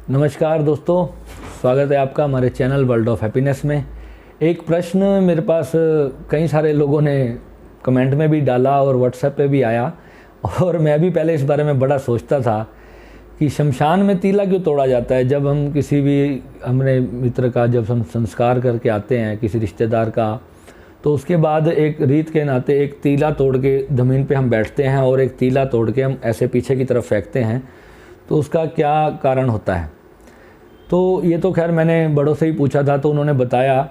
नमस्कार दोस्तों, स्वागत है आपका हमारे चैनल वर्ल्ड ऑफ हैप्पीनेस में। एक प्रश्न मेरे पास कई सारे लोगों ने कमेंट में भी डाला और व्हाट्सएप पे भी आया, और मैं भी पहले इस बारे में बड़ा सोचता था कि शमशान में तीला क्यों तोड़ा जाता है। जब हम किसी भी हमने मित्र का जब हम संस्कार करके आते हैं किसी रिश्तेदार का, तो उसके बाद एक रीत के नाते एक तीला तोड़ के ज़मीन पे हम बैठते हैं और एक तीला तोड़ के हम ऐसे पीछे की तरफ फेंकते हैं। तो उसका क्या कारण होता है? तो ये तो खैर मैंने बड़ों से ही पूछा था, तो उन्होंने बताया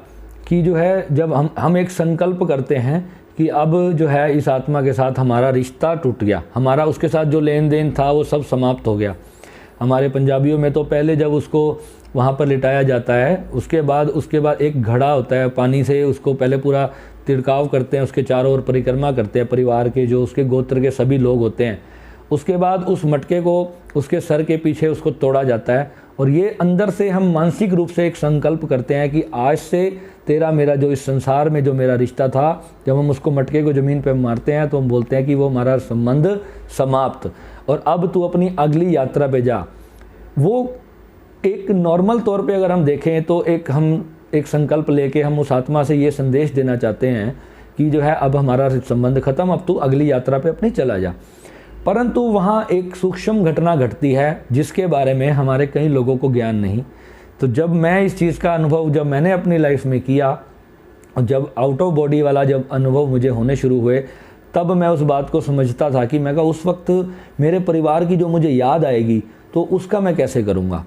कि जो है जब हम एक संकल्प करते हैं कि अब जो है इस आत्मा के साथ हमारा रिश्ता टूट गया, हमारा उसके साथ जो लेन देन था वो सब समाप्त हो गया। हमारे पंजाबियों में तो पहले जब उसको वहाँ पर लिटाया जाता है, उसके बाद एक घड़ा होता है, पानी से उसको पहले पूरा तिड़काव करते हैं, उसके चारों ओर परिक्रमा करते हैं परिवार के जो उसके गोत्र के सभी लोग होते हैं। उसके बाद उस मटके को उसके सर के पीछे उसको तोड़ा जाता है, और ये अंदर से हम मानसिक रूप से एक संकल्प करते हैं कि आज से तेरा मेरा जो इस संसार में जो मेरा रिश्ता था, जब हम उसको मटके को ज़मीन पे मारते हैं तो हम बोलते हैं कि वो हमारा संबंध समाप्त, और अब तू अपनी अगली यात्रा पे जा। वो एक नॉर्मल तौर पे अगर हम देखें तो हम एक संकल्प लेके हम उस आत्मा से ये संदेश देना चाहते हैं कि जो है अब हमारा संबंध ख़त्म, अब तू अगली यात्रा पे अपनी चला जा। परंतु वहाँ एक सूक्ष्म घटना घटती है जिसके बारे में हमारे कई लोगों को ज्ञान नहीं। तो जब मैं इस चीज़ का अनुभव जब मैंने अपनी लाइफ में किया, और जब आउट ऑफ बॉडी वाला जब अनुभव मुझे होने शुरू हुए, तब मैं उस बात को समझता था कि मैं कहा उस वक्त मेरे परिवार की जो मुझे याद आएगी तो उसका मैं कैसे करूँगा।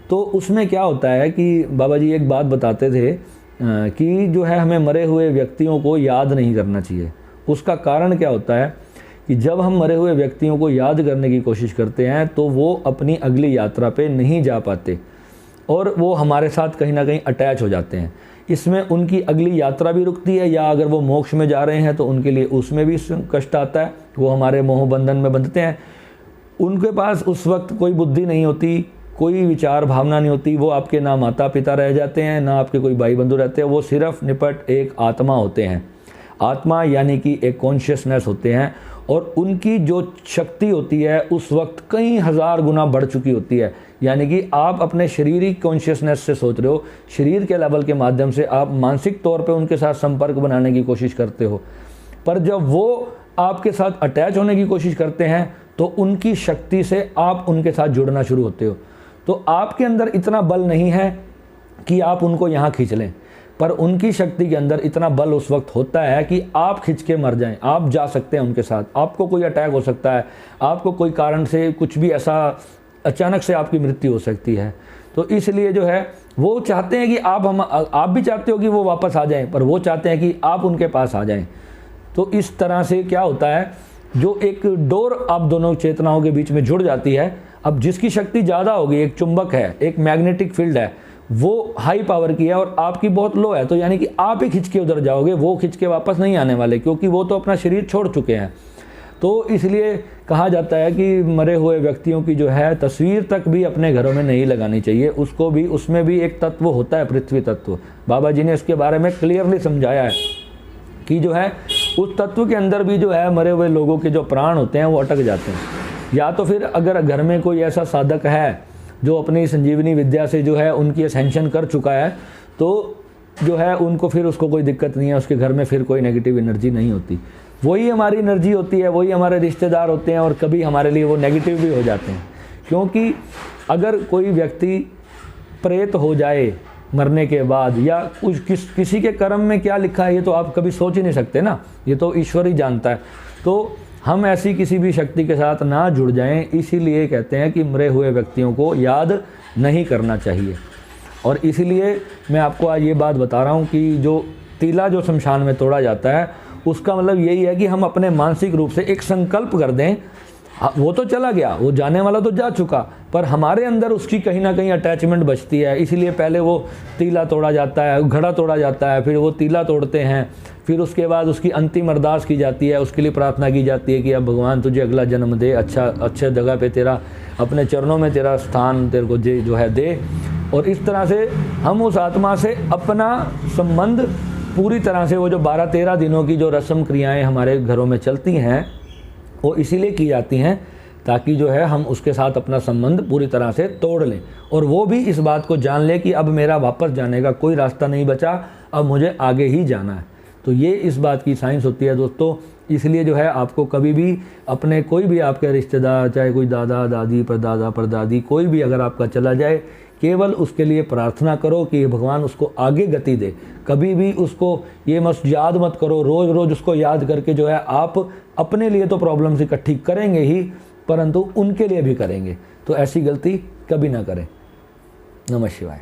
तो उसमें क्या होता है कि बाबा जी एक बात बताते थे कि जो है हमें मरे हुए व्यक्तियों को याद नहीं करना चाहिए। उसका कारण क्या होता है कि जब हम मरे हुए व्यक्तियों को याद करने की कोशिश करते हैं तो वो अपनी अगली यात्रा पे नहीं जा पाते और वो हमारे साथ कहीं ना कहीं अटैच हो जाते हैं। इसमें उनकी अगली यात्रा भी रुकती है, या अगर वो मोक्ष में जा रहे हैं तो उनके लिए उसमें भी कष्ट आता है, वो हमारे मोह बंधन में बंधते हैं। उनके पास उस वक्त कोई बुद्धि नहीं होती, कोई विचार भावना नहीं होती, वो आपके ना माता पिता रह जाते हैं, ना आपके कोई भाई बंधु रहते हैं, वो सिर्फ निपट एक आत्मा होते हैं। आत्मा यानी कि एक कॉन्शियसनेस होते हैं, और उनकी जो शक्ति होती है उस वक्त कई हज़ार गुना बढ़ चुकी होती है। यानी कि आप अपने शारीरिक कॉन्शियसनेस से सोच रहे हो, शरीर के लेवल के माध्यम से आप मानसिक तौर पे उनके साथ संपर्क बनाने की कोशिश करते हो, पर जब वो आपके साथ अटैच होने की कोशिश करते हैं तो उनकी शक्ति से आप उनके साथ जुड़ना शुरू होते हो। तो आपके अंदर इतना बल नहीं है कि आप उनको यहाँ खींच लें, पर उनकी शक्ति के अंदर इतना बल उस वक्त होता है कि आप खिंच के मर जाएं। आप जा सकते हैं उनके साथ, आपको कोई अटैक हो सकता है, आपको कोई कारण से कुछ भी ऐसा अचानक से आपकी मृत्यु हो सकती है। तो इसलिए जो है वो चाहते हैं कि आप भी चाहते हो कि वो वापस आ जाएं, पर वो चाहते हैं कि आप उनके पास आ जाएं। तो इस तरह से क्या होता है, जो एक डोर आप दोनों चेतनाओं के बीच में जुड़ जाती है। अब जिसकी शक्ति ज़्यादा होगी, एक चुंबक है, एक मैग्नेटिक फील्ड है, वो हाई पावर की है और आपकी बहुत लो है, तो यानी कि आप ही खिंच के उधर जाओगे, वो खिंच के वापस नहीं आने वाले, क्योंकि वो तो अपना शरीर छोड़ चुके हैं। तो इसलिए कहा जाता है कि मरे हुए व्यक्तियों की जो है तस्वीर तक भी अपने घरों में नहीं लगानी चाहिए। उसको भी, उसमें भी एक तत्व होता है, पृथ्वी तत्व। बाबा जी ने इसके बारे में क्लियरली समझाया है कि जो है उस तत्व के अंदर भी जो है मरे हुए लोगों के जो प्राण होते हैं वो अटक जाते हैं। या तो फिर अगर घर में कोई ऐसा साधक है जो अपनी संजीवनी विद्या से जो है उनकी असेंशन कर चुका है, तो जो है उनको फिर उसको कोई दिक्कत नहीं है, उसके घर में फिर कोई नेगेटिव एनर्जी नहीं होती। वही हमारी एनर्जी होती है, वही हमारे रिश्तेदार होते हैं, और कभी हमारे लिए वो नेगेटिव भी हो जाते हैं। क्योंकि अगर कोई व्यक्ति प्रेत हो जाए मरने के बाद, या किसी के कर्म में क्या लिखा है ये तो आप कभी सोच ही नहीं सकते ना, ये तो ईश्वर ही जानता है। तो हम ऐसी किसी भी शक्ति के साथ ना जुड़ जाएं, इसीलिए कहते हैं कि मरे हुए व्यक्तियों को याद नहीं करना चाहिए। और इसीलिए मैं आपको आज ये बात बता रहा हूँ कि जो तीला जो शमशान में तोड़ा जाता है, उसका मतलब यही है कि हम अपने मानसिक रूप से एक संकल्प कर दें। वो तो चला गया, वो जाने वाला तो जा चुका, पर हमारे अंदर उसकी कहीं ना कहीं अटैचमेंट बचती है। इसलिए पहले वो तीला तोड़ा जाता है, घड़ा तोड़ा जाता है, फिर वो तीला तोड़ते हैं, फिर उसके बाद उसकी अंतिम अरदास की जाती है, उसके लिए प्रार्थना की जाती है कि अब भगवान तुझे अगला जन्म दे, अच्छे जगह पे तेरा, अपने चरणों में तेरा स्थान तेरे को जो है दे। और इस तरह से हम उस आत्मा से अपना संबंध पूरी तरह से, वो जो 12-13 दिनों की जो रस्म क्रियाएँ हमारे घरों में चलती हैं वो इसीलिए की जाती हैं ताकि जो है हम उसके साथ अपना संबंध पूरी तरह से तोड़ लें, और वो भी इस बात को जान ले कि अब मेरा वापस जाने का कोई रास्ता नहीं बचा, अब मुझे आगे ही जाना है। तो ये इस बात की साइंस होती है दोस्तों। इसलिए जो है आपको कभी भी अपने कोई भी आपके रिश्तेदार, चाहे कोई दादा दादी परदादा परदादी कोई भी अगर आपका चला जाए, केवल उसके लिए प्रार्थना करो कि भगवान उसको आगे गति दे। कभी भी उसको ये मत याद मत करो, रोज़ रोज़ उसको याद करके जो है आप अपने लिए तो प्रॉब्लम्स इकट्ठी करेंगे ही, परंतु उनके लिए भी करेंगे। तो ऐसी गलती कभी ना करें। नमः शिवाय।